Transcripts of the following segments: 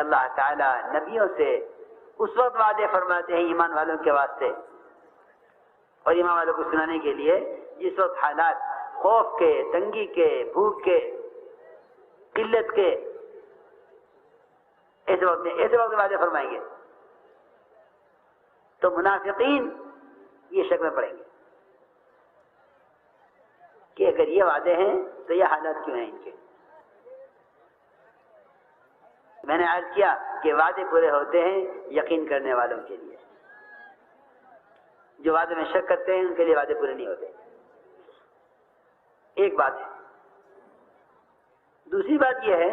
اللہ تعالیٰ نبیوں سے اس وقت وعدے فرماتے ہیں ایمان والوں کے واسطے اور ایمان والوں کو سنانے کے لیے جس وقت حالات خوف کے، تنگی کے، بھوک کے، قلت کے، ایسے وقت وعدے فرمائیں گے تو منافقین یہ شک میں پڑیں گے کہ اگر یہ وعدے ہیں تو یہ حالات کیوں ہیں ان کے. میں نے عرض کیا کہ وعدے پورے ہوتے ہیں یقین کرنے والوں کے لیے، جو وعدے میں شک کرتے ہیں ان کے لیے وعدے پورے نہیں ہوتے. ایک بات ہے. دوسری بات یہ ہے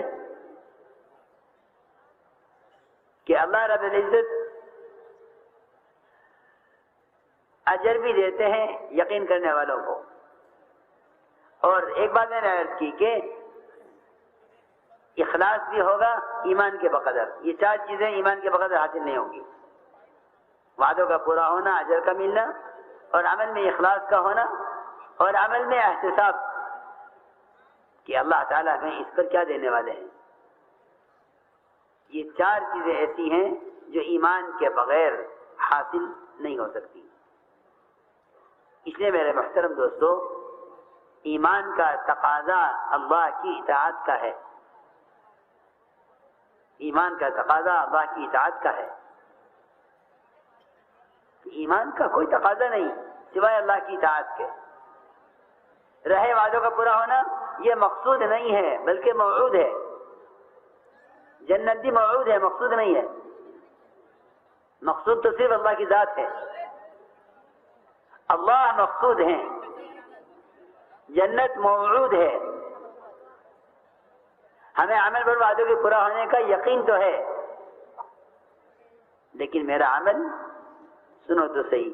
کہ اللہ رب العزت اجر بھی دیتے ہیں یقین کرنے والوں کو. اور ایک بات میں نے عرض کی کہ اخلاص بھی ہوگا ایمان کے بقدر. یہ چار چیزیں ایمان کے بقدر حاصل نہیں ہوں گی. وعدوں کا پورا ہونا، اجر کا ملنا، اور عمل میں اخلاص کا ہونا، اور عمل میں احتساب کہ اللہ تعالیٰ ہمیں اس پر کیا دینے والے ہیں. یہ چار چیزیں ایسی ہیں جو ایمان کے بغیر حاصل نہیں ہو سکتی. اس لیے میرے محترم دوستو، ایمان کا تقاضا اللہ کی اطاعت کا ہے. ایمان کا تقاضا اللہ کی اطاعت کا ہے. ایمان کا کوئی تقاضا نہیں سوائے اللہ کی اطاعت کے. رہے وعدوں کا پورا ہونا، یہ مقصود نہیں ہے بلکہ موعود ہے. جنت بھی موعود ہے، مقصود نہیں ہے. مقصود تو صرف اللہ کی ذات ہے. اللہ مقصود ہیں، جنت موعود ہے. ہمیں عمل پر وعدوں کے پورا ہونے کا یقین تو ہے، لیکن میرا عمل سنو تو صحیح.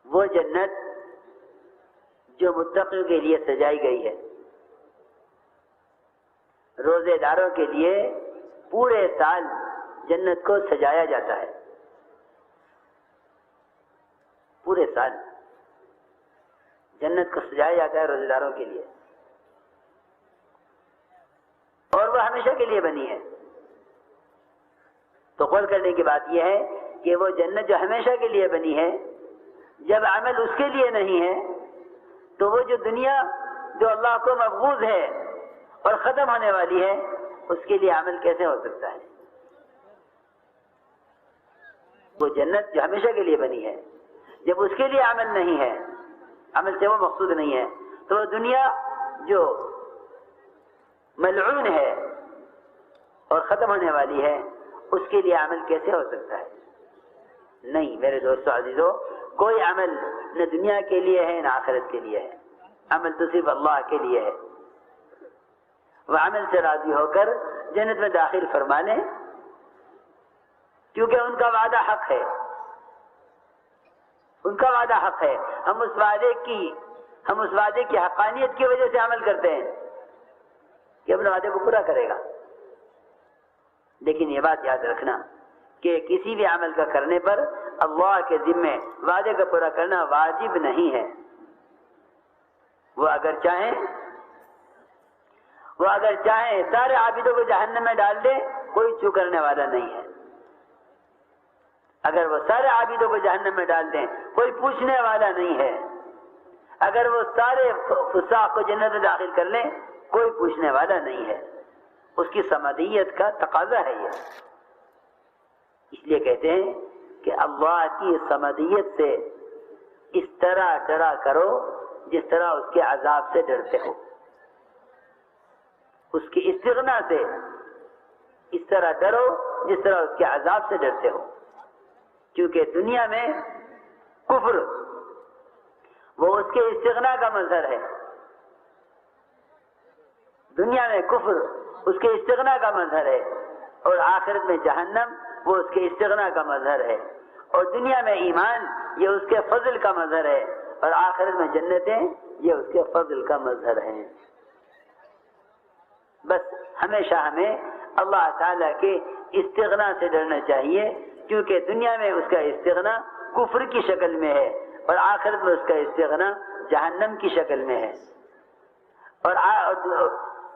وہ جنت جو متقیوں کے لیے سجائی گئی ہے، روزے داروں کے لیے پورے سال جنت کو سجایا جاتا ہے. پورے سال جنت کو سجایا جاتا ہے روزے داروں کے لیے، اور وہ ہمیشہ کے لیے بنی ہے. تو قول کرنے کی بات یہ ہے کہ وہ جنت جو ہمیشہ کے لیے بنی ہے، جب عمل اس کے لیے نہیں ہے تو وہ جو دنیا جو اللہ کو مبغوض ہے اور ختم ہونے والی ہے، اس کے لیے عمل کیسے ہو سکتا ہے؟ وہ جنت جو ہمیشہ کے لیے بنی ہے، جب اس کے لیے عمل نہیں ہے، عمل سے وہ مقصود نہیں ہے، تو وہ دنیا جو ملعون ہے اور ختم ہونے والی ہے، اس کے لیے عمل کیسے ہو سکتا ہے؟ نہیں میرے دوستو عزیزو، کوئی عمل نہ دنیا کے لیے ہے نہ آخرت کے لیے ہے. عمل تو صرف اللہ کے لیے ہے. وہ عمل سے راضی ہو کر جنت میں داخل فرما لیں، کیونکہ ان کا وعدہ حق ہے. ان کا وعدہ حق ہے. ہم اس وعدے کی حقانیت کی وجہ سے عمل کرتے ہیں کہ اپنے وعدے کو پورا کرے گا. لیکن یہ بات یاد رکھنا کہ کسی بھی عمل کا کرنے پر اللہ کے ذمے وعدے کا پورا کرنا واجب نہیں ہے. وہ اگر چاہیں سارے عابدوں کو جہنم میں ڈال دے، کوئی چھو کرنے والا نہیں ہے. اگر وہ سارے عابدوں کو جہنم میں ڈال دیں، کوئی پوچھنے والا نہیں ہے. اگر وہ سارے فساق کو جنت میں داخل کر لیں، کوئی پوچھنے والا نہیں ہے. اس کی سمدیت کا تقاضا ہے یہ. اس لیے کہتے ہیں کہ اللہ کی سمدیت سے اس طرح ڈرا کرو جس طرح اس کے عذاب سے ڈرتے ہو. اس کی استغنا سے اس طرح ڈرو جس طرح اس کے عذاب سے ڈرتے ہو. کیونکہ دنیا میں کفر وہ اس کے استغنا کا مظہر ہے. دنیا میں کفر اس کے استغنا کا مظہر ہے، اور آخرت میں جہنم وہ اس کے استغنا کا مظہر ہے. اور دنیا میں ایمان یہ اس کے فضل کا مظہر ہے، اور آخرت میں جنتیں یہ اس کے فضل کا مظہر ہیں. بس ہمیشہ ہمیں اللہ تعالیٰ کے استغنا سے ڈرنا چاہیے، کیونکہ دنیا میں اس کا استغنا کفر کی شکل میں ہے، اور آخرت میں اس کا استغنا جہنم کی شکل میں ہے. اور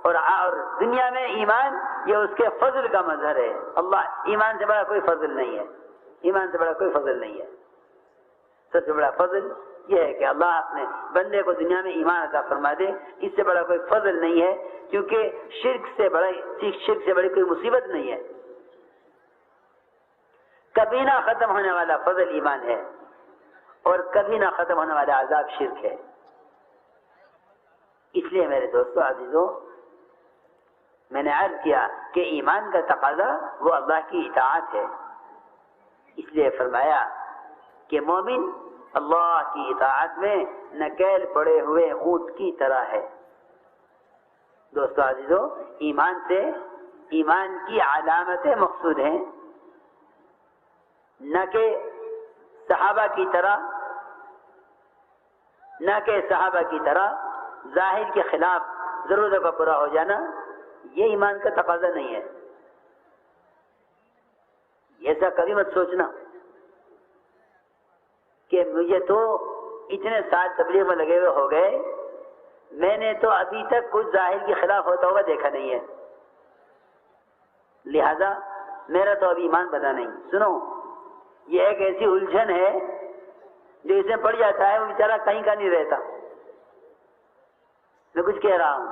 اور دنیا میں ایمان یہ اس کے فضل کا مظہر ہے. اللہ ایمان سے بڑا کوئی فضل نہیں ہے، ایمان سے بڑا کوئی فضل نہیں ہے. سب سے بڑا فضل یہ ہے کہ اللہ اپنے بندے کو دنیا میں ایمان عطا فرما دے. اس سے بڑا کوئی فضل نہیں ہے، کیونکہ شرک سے بڑی کوئی مصیبت نہیں ہے. کبھی نہ ختم ہونے والا فضل ایمان ہے، اور کبھی نہ ختم ہونے والا عذاب شرک ہے. اس لیے میرے دوستو عزیزو، میں نے عرض کیا کہ ایمان کا تقاضا وہ اللہ کی اطاعت ہے. اس لیے فرمایا کہ مومن اللہ کی اطاعت میں نکیل پڑے ہوئے اونٹ کی طرح ہے. دوستو عزیزو، ایمان سے ایمان کی علامتیں مقصود ہیں، نہ کہ صحابہ کی طرح ظاہر کے خلاف ضرورت کا پورا ہو جانا. یہ ایمان کا تقاضا نہیں ہے. ایسا کبھی مت سوچنا کہ مجھے تو اتنے سال تبلیغ میں لگے ہوئے ہو گئے، میں نے تو ابھی تک کچھ ظاہر کے خلاف ہوتا ہوا دیکھا نہیں ہے، لہذا میرا تو ابھی ایمان بنا نہیں. سنو، یہ ایک ایسی الجھن ہے جو اس میں پڑ جاتا ہے، وہ بیچارہ کہیں کا نہیں رہتا. میں کچھ کہہ رہا ہوں،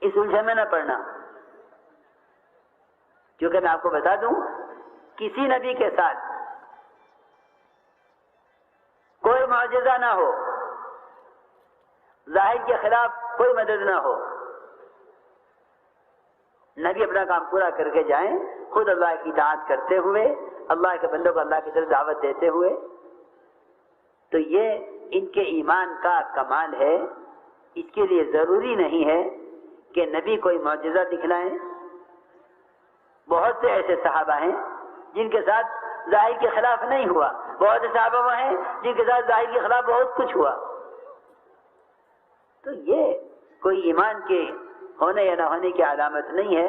اس الجھن میں نہ پڑنا. کیونکہ میں آپ کو بتا دوں، کسی نبی کے ساتھ کوئی معجزہ نہ ہو، ظاہر کے خلاف کوئی مدد نہ ہو، نبی اپنا کام پورا کر کے جائیں خود اللہ کی اطاعت کرتے ہوئے، اللہ کے بندوں کو اللہ کی طرف دعوت دیتے ہوئے، تو یہ ان کے ایمان کا کمال ہے. اس کے لیے ضروری نہیں ہے کہ نبی کوئی معجزہ دکھلائیں. بہت سے ایسے صحابہ ہیں جن کے ساتھ ظاہر کے خلاف نہیں ہوا، بہت سے صحابہ وہ ہیں جن کے ساتھ ظاہر کے خلاف بہت کچھ ہوا. تو یہ کوئی ایمان کے ہونے یا نہ ہونے کی علامت نہیں ہے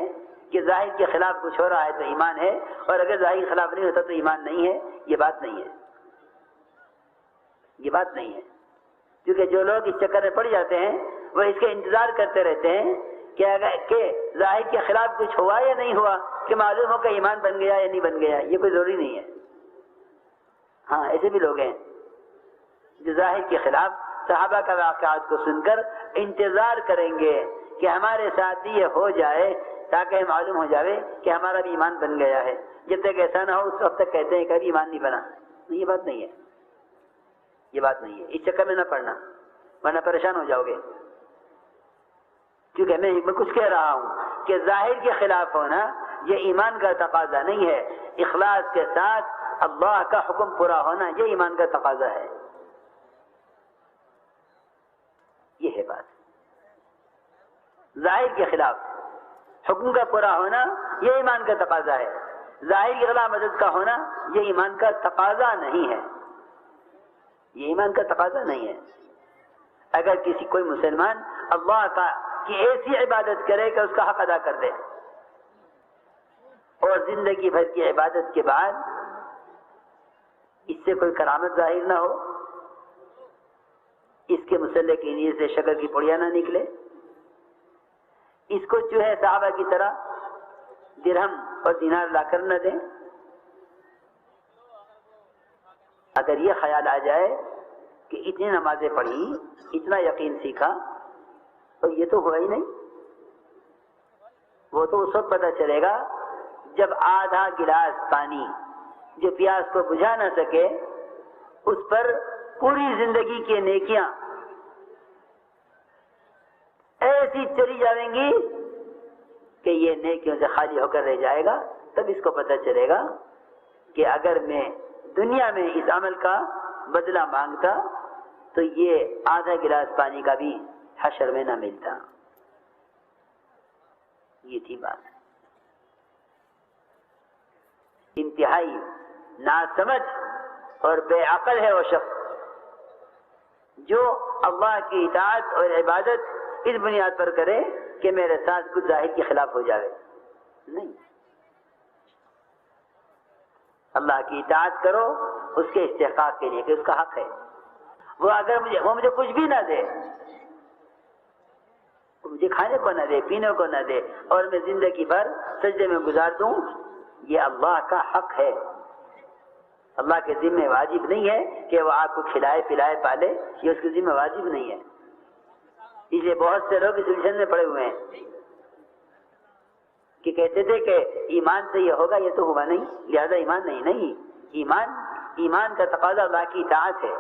کہ ظاہر کے خلاف کچھ ہو رہا ہے تو ایمان ہے، اور اگر ظاہر کے خلاف نہیں ہوتا تو ایمان نہیں ہے. یہ بات نہیں ہے، یہ بات نہیں ہے. کیونکہ جو لوگ اس چکر میں پڑ جاتے ہیں وہ اس کے انتظار کرتے رہتے ہیں کہ ظاہر کے خلاف کچھ ہوا یا نہیں ہوا کہ معلوم ہو کہ ایمان بن گیا یا نہیں بن گیا. یہ کوئی ضروری نہیں ہے. ہاں، ایسے بھی لوگ ہیں جو ظاہر کے خلاف صحابہ کا واقعات کو سن کر انتظار کریں گے کہ ہمارے ساتھ یہ ہو جائے تاکہ معلوم ہو جائے کہ ہمارا بھی ایمان بن گیا ہے. جب تک ایسا نہ ہو اس وقت تک کہتے ہیں کہ ابھی ایمان نہیں بنا. یہ بات نہیں ہے، یہ بات نہیں ہے. اس چکر میں نہ پڑنا ورنہ پریشان ہو جاؤ گے. کیونکہ میں کچھ کہہ رہا ہوں کہ ظاہر کے خلاف ہونا یہ ایمان کا تقاضا نہیں ہے. اخلاص کے ساتھ اللہ کا حکم پورا ہونا یہ ایمان کا تقاضا ہے. یہ ہے بات. ظاہر کے خلاف حکم کا پورا ہونا یہ ایمان کا تقاضا ہے. ظاہر کے خلاف مدد کا ہونا یہ ایمان کا تقاضا نہیں ہے. یہ ایمان کا تقاضا نہیں ہے. اگر کوئی مسلمان اللہ کی ایسی عبادت کرے کہ اس کا حق ادا کر دے، اور زندگی بھر کی عبادت کے بعد اس سے کوئی کرامت ظاہر نہ ہو، اس کے مسلح کی نیت سے شکر کی پڑیا نہ نکلے، اس کو چوہے صحابہ کی طرح درہم اور دینار لا کر نہ دیں، اگر یہ خیال آ جائے کہ اتنی نمازیں پڑھی، اتنا یقین سیکھا، تو یہ تو ہوا ہی نہیں. وہ تو اس وقت پتہ چلے گا جب آدھا گلاس پانی جو پیاس کو بجھا نہ سکے اس پر پوری زندگی کی نیکیاں ایسی چلی جائیں گی کہ یہ نیکیوں سے خالی ہو کر رہ جائے گا. تب اس کو پتہ چلے گا کہ اگر میں دنیا میں اس عمل کا بدلہ مانگتا تو یہ آدھا گلاس پانی کا بھی حشر میں نہ ملتا. یہ تھی بات. انتہائی ناسمجھ اور بے عقل ہے وہ شخص جو اللہ کی اطاعت اور عبادت اس بنیاد پر کرے کہ میرے ساتھ کچھ ظاہر کے خلاف ہو جائے. نہیں، اللہ کی اطاعت کرو اس کے استحقاق کے لیے کہ اس کا حق ہے. وہ اگر مجھے کچھ بھی نہ دے مجھے کھانے کو نہ دے، پینے کو نہ دے، اور میں زندگی بھر سجدے میں گزار دوں، یہ اللہ کا حق ہے۔ اللہ کے ذمہ واجب نہیں ہے کہ وہ آپ کو کھلائے پلائے پالے، یہ اس کے ذمہ واجب نہیں ہے۔ اس لیے بہت سے لوگ اس الجھن میں پڑے ہوئے ہیں کہ کہتے تھے کہ ایمان سے یہ ہوگا، یہ تو ہوا نہیں، لہذا ایمان نہیں۔ ایمان کا تقاضا اللہ کی اطاعت ہے۔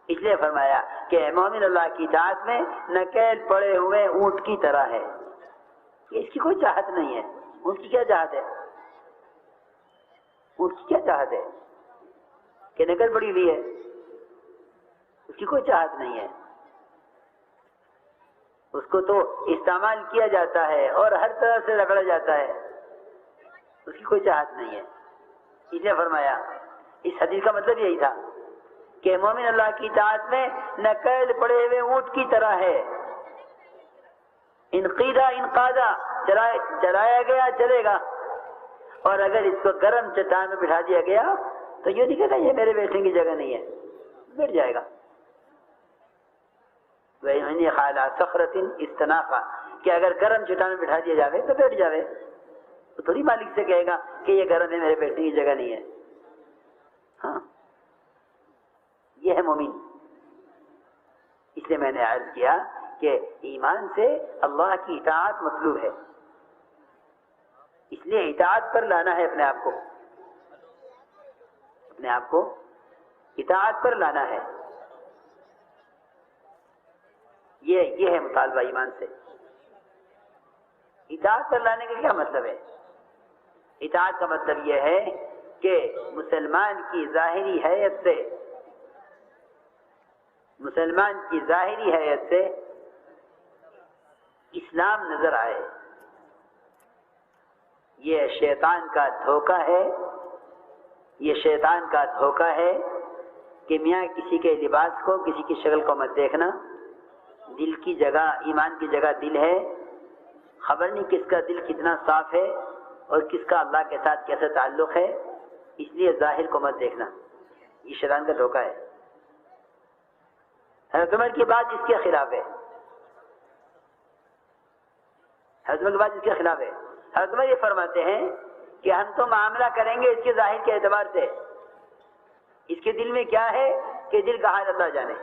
اس لیے فرمایا کہ مومن اللہ کی اطاعت میں نکیل پڑے ہوئے اونٹ کی طرح ہے، کہ اس کی کوئی چاہت نہیں ہے۔ اونٹ کی کیا چاہت ہے؟ اونٹ کی کیا چاہت ہے کہ نکل پڑی ہوئی ہے؟ اس کی کوئی چاہت نہیں ہے۔ اس کو تو استعمال کیا جاتا ہے اور ہر طرح سے رگڑا جاتا ہے، اس کی کوئی چاہت نہیں ہے۔ اس لیے فرمایا، اس حدیث کا مطلب یہی تھا کہ مومن اللہ کی اطاعت میں نکیل پڑے ہوئے اونٹ کی طرح ہے۔ انقادہ چلایا گیا چلے گا، اور اگر اس کو گرم چٹان میں بٹھا دیا گیا تو یہ نہیں کہتا یہ میرے بیٹھنے کی جگہ نہیں ہے، بیٹھ جائے گا۔ وَإِنِّي خَالَى صَخْرَةٍ اسْتَنَاقَ، کہ اگر گرم چٹان میں بٹھا دیا جاوے تو بیٹھ جاوے، تو تھوڑی مالک سے کہے گا کہ یہ گرم ہے، میرے بیٹھنے کی جگہ نہیں ہے۔ ہاں، یہ ہے مومن۔ اس لیے میں نے عرض کیا کہ ایمان سے اللہ کی اطاعت مطلوب ہے، اس لیے اطاعت پر لانا ہے اپنے آپ کو اطاعت پر لانا ہے۔ یہ ہے مطالبہ ایمان سے۔ اطاعت پر لانے کا کیا مطلب ہے؟ اطاعت کا مطلب یہ ہے کہ مسلمان کی ظاہری حیثیت سے اسلام نظر آئے۔ یہ شیطان کا دھوکہ ہے کہ میاں کسی کے لباس کو، کسی کی شکل کو مت دیکھنا، دل کی جگہ، ایمان کی جگہ دل ہے، خبر نہیں کس کا دل کتنا صاف ہے اور کس کا اللہ کے ساتھ کیسا تعلق ہے، اس لیے ظاہر کو مت دیکھنا۔ یہ شیطان کا دھوکہ ہے۔ حضرت عمر کی بات اس کے خلاف ہے۔ حضرت عمر یہ فرماتے ہیں کہ ہم تو معاملہ کریں گے اس کے ظاہر کے اعتبار سے، اس کے دل میں کیا ہے کہ دل کا حال اللہ جانے،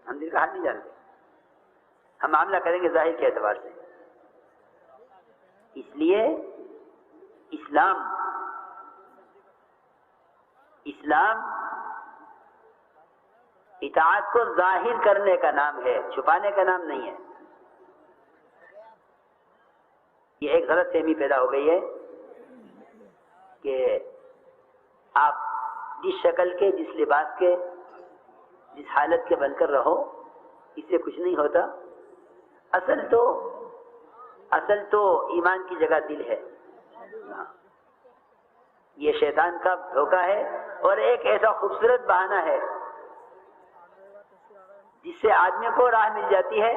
ہم دل کا حال نہیں جانتے، ہم معاملہ کریں گے ظاہر کے اعتبار سے۔ اس لیے اسلام اطاعت کو ظاہر کرنے کا نام ہے، چھپانے کا نام نہیں ہے۔ یہ ایک غلط فہمی پیدا ہو گئی ہے کہ آپ جس شکل کے، جس لباس کے، جس حالت کے بن کر رہو، اس سے کچھ نہیں ہوتا۔ اصل تو ایمان کی جگہ دل ہے۔ یہ شیطان کا دھوکہ ہے اور ایک ایسا خوبصورت بہانہ ہے جس سے آدمی کو راہ مل جاتی ہے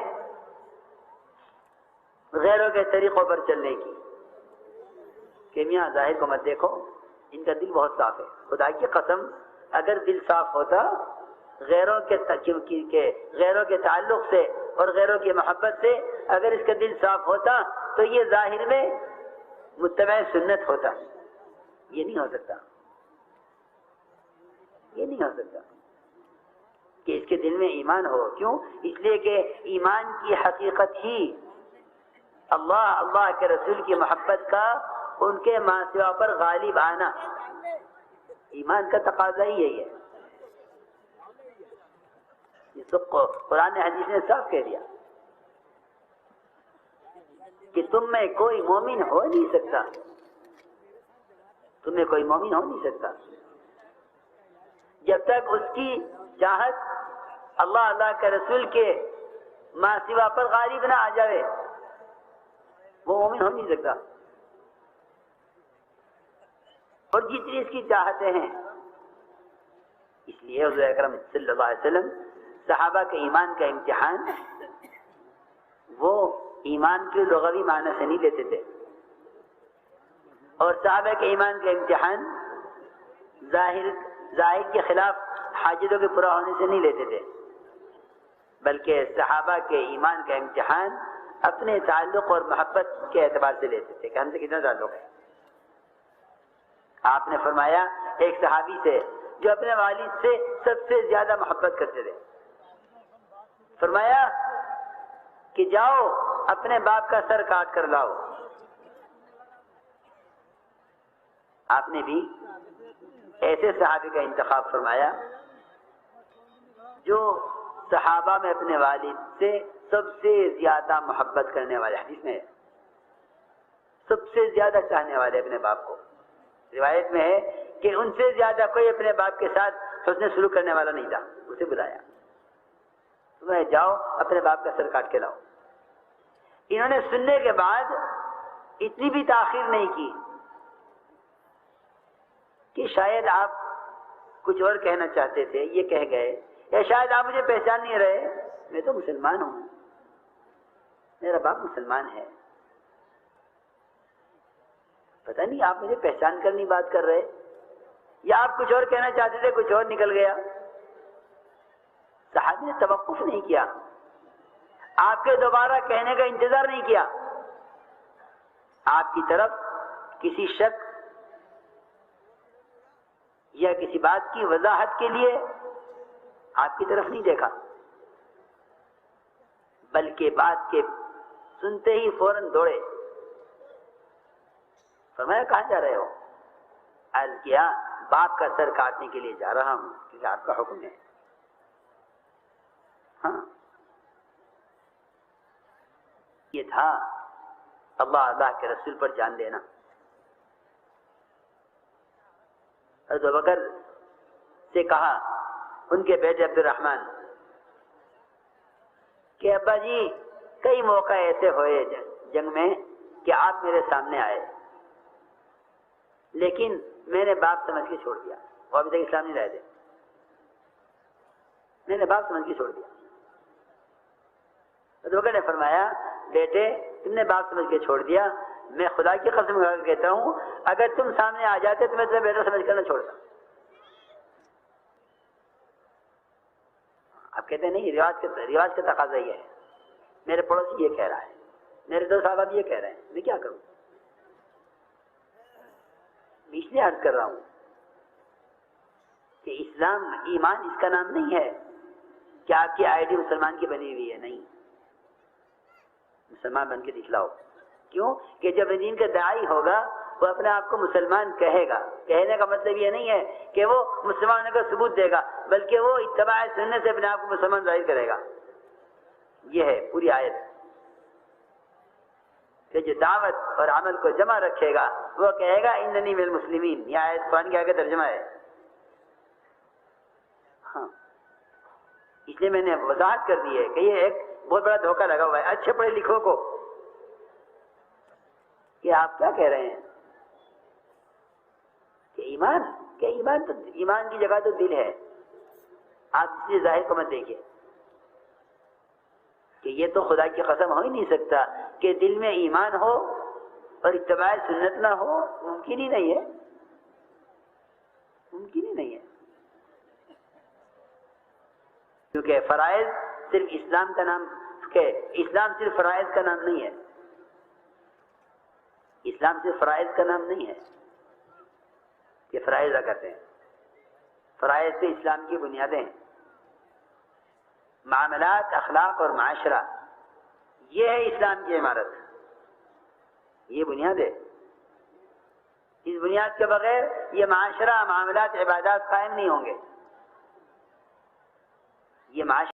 غیروں کے طریقوں پر چلنے کی، کہ میاں ظاہر کو مت دیکھو، ان کا دل بہت صاف ہے۔ خدا کی قسم، اگر دل صاف ہوتا، غیروں کے تعلق سے اور غیروں کی محبت سے اگر اس کا دل صاف ہوتا تو یہ ظاہر میں متبع سنت ہوتا۔ یہ نہیں ہو سکتا کہ اس کے دل میں ایمان ہو۔ کیوں؟ اس لیے کہ ایمان کی حقیقت ہی اللہ کے رسول کی محبت کا ان کے ماں سوا پر غالب آنا، ایمان کا تقاضا ہی یہی ہے۔ یہ تو قرآن حدیث نے صاف کہہ دیا کہ تم میں کوئی مومن ہو نہیں سکتا، جب تک اس کی چاہت اللہ کے رسول کے ماں سوا پر غالب نہ آ جائے، وہ مومن ہو نہیں سکتا۔ اور جتنی اس کی چاہتے ہیں، اس لیے حضور اکرم صلی اللہ علیہ وسلم صحابہ کے ایمان کا امتحان وہ ایمان کے لغوی معنی سے نہیں لیتے تھے، اور صحابہ کے ایمان کا امتحان ظاہر کے خلاف حاجتوں کے پورا ہونے سے نہیں لیتے تھے، بلکہ صحابہ کے ایمان کا امتحان اپنے تعلق اور محبت کے اعتبار سے لیتے تھے کہ ہم سے کتنا تعلق ہے. آپ نے فرمایا ایک صحابی سے جو اپنے والد سے سب سے زیادہ محبت کرتے تھے، فرمایا کہ جاؤ اپنے باپ کا سر کاٹ کر لاؤ. آپ نے بھی ایسے صحابی کا انتخاب فرمایا جو صحابہ میں اپنے والد سے سب سے زیادہ محبت کرنے والے، حدیث میں سب سے زیادہ چاہنے والے اپنے باپ کو. روایت میں ہے کہ ان سے زیادہ کوئی اپنے باپ کے ساتھ حسن سلوک کرنے والا نہیں تھا. اسے بلایا، تمہیں جاؤ اپنے باپ کا سر کاٹ کے لاؤ. انہوں نے سننے کے بعد اتنی بھی تاخیر نہیں کی کہ شاید آپ کچھ اور کہنا چاہتے تھے یہ کہہ گئے، یا شاید آپ مجھے پہچان نہیں رہے، میں تو مسلمان ہوں، میرا باپ مسلمان ہے، پتہ نہیں آپ مجھے پہچان کر نہیں بات کر رہے، یا آپ کچھ اور کہنا چاہتے تھے کچھ اور نکل گیا. صحابی نے توقف نہیں کیا، آپ کے دوبارہ کہنے کا انتظار نہیں کیا. آپ کی طرف کسی شک یا کسی بات کی وضاحت کے لیے آپ کی طرف نہیں دیکھا، بلکہ بات کے سنتے ہی فوراً دوڑے. فرمایا کہاں جا رہے ہو؟ عرض کیا باپ کا سر کاٹنے کے لیے جا رہا ہوں کیونکہ آپ کا حکم ہے. ہاں، یہ تھا اللہ کے رسول پر جان دینا. حضرت ابوبکر سے کہا ان کے بیٹے عبد الرحمن کہ ابا جی کئی موقع ایسے ہوئے جنگ میں کہ آپ میرے سامنے آئے، لیکن میں نے باپ سمجھ کے چھوڑ دیا. وہ ابھی تک اسلام نہیں لائے تھے، میں نے باپ سمجھ کے چھوڑ دیا. حضرت ابوبکر نے فرمایا بیٹے تم نے باپ سمجھ کے چھوڑ دیا، میں خدا کی قسم کھا کر کہتا ہوں اگر تم سامنے آ جاتے تو میں تمہیں بیٹا سمجھ کر نہ چھوڑتا. آپ کہتے ہیں نہیں، رواج کا تقاضا یہ ہے، میرے پڑوسی یہ کہہ رہا ہے، میرے دو صحابہ بھی یہ کہہ رہے ہیں، میں کیا کروں؟ میں اس لیے عرض کر رہا ہوں کہ اسلام ایمان اس کا نام نہیں ہے کہ آپ کی آئی ڈی مسلمان کی بنی ہوئی ہے. نہیں، مسلمان بن کے دکھلاؤ. کیوں کہ جب دین کا داعی ہوگا وہ اپنے آپ کو مسلمان کہے گا. کہنے کا مطلب یہ نہیں ہے کہ وہ مسلمان ہونے کا ثبوت دے گا، بلکہ وہ اتباع سنت سے اپنے آپ کو مسلمان ظاہر کرے گا. یہ ہے پوری آیت کہ جو دعوت اور عمل کو جمع رکھے گا وہ کہے گا اننی من المسلمین. یہ آیت قرآن کے آگے ترجمہ ہے. ہاں، اس لیے میں نے وضاحت کر دی ہے کہ یہ ایک بہت بڑا دھوکہ لگا ہوا ہے اچھے پڑھے لکھوں کو کہ آپ کیا کہہ رہے ہیں کہ ایمان کی جگہ تو دل ہے. آپ اس لیے ظاہر کو مت دیکھیے کہ یہ تو خدا کی قسم ہو ہی نہیں سکتا کہ دل میں ایمان ہو اور اتباع سنت نہ ہو. ممکن ہی نہیں ہے، ممکن ہی نہیں ہے. کیونکہ فرائض صرف اسلام کا نام، کہ اسلام صرف فرائض کا نام نہیں ہے. اسلام صرف فرائض کا نام نہیں ہے کہ فرائض ادا کرتے ہیں. فرائض سے اسلام کی بنیادیں ہیں، معاملات، اخلاق اور معاشرہ، یہ ہے اسلام کی عمارت. یہ بنیاد ہے. اس بنیاد کے بغیر یہ معاشرہ، معاملات، عبادات قائم نہیں ہوں گے. یہ معاشرہ